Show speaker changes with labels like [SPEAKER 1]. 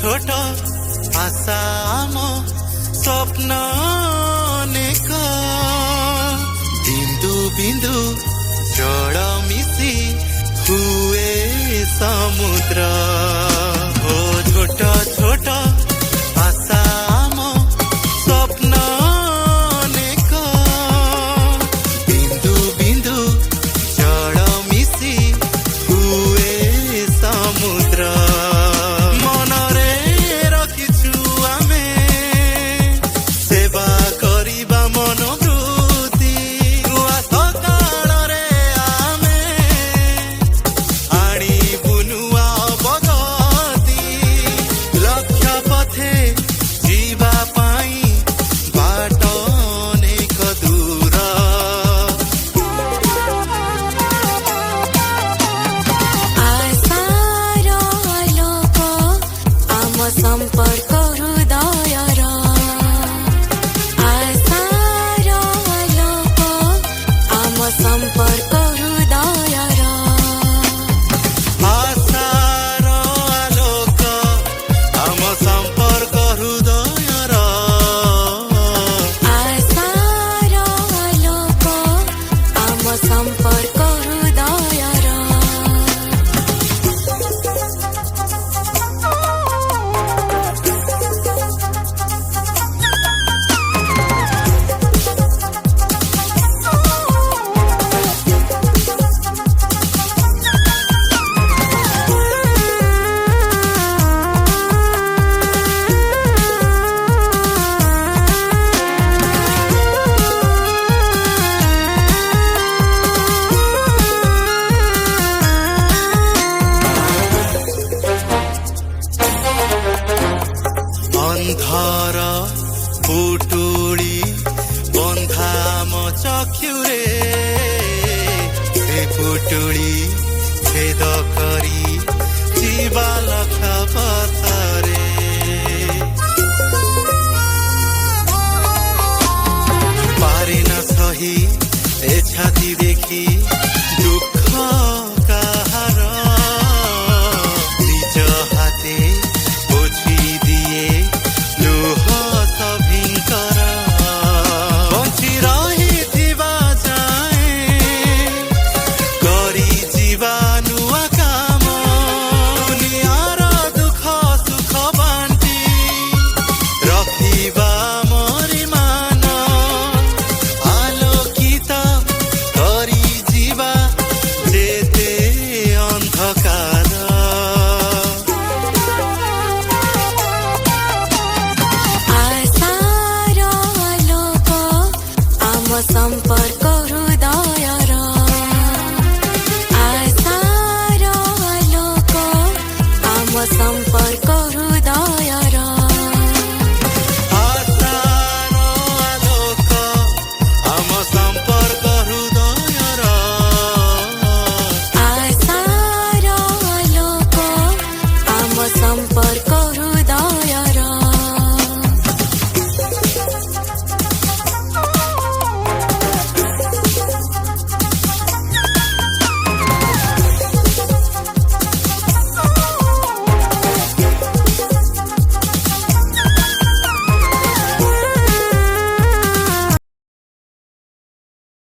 [SPEAKER 1] छोट आशा आमो स्वप्न अनेक बिंदु बिंदु जल मिशी हुए समुद्र ओ छोट छोट आशा आमो स्वप्न अनेक बिंदु बिंदु जल मिशी हुए समुद्र मनरे रखिछु आमे सेवा करिबा मनोवृत्ति सकाळे आमे आनी बुनुआ बगती लक्ष्य पथे जीवा पाई बाट अनेक दूर
[SPEAKER 2] आशार आलोक आम संपर्क हृदयर आशार आलोक आम संपर्क हृदयर
[SPEAKER 1] आशार आलोक आम संपर्क हृदयर
[SPEAKER 2] आशार आलोक आम संपर्क हृदयर
[SPEAKER 1] अंधार पुटुली बंधा मो चक्षुरे से पुटुली छेद करी जीवा लक्ष्य पथरे पारे न सही ए छाती देखी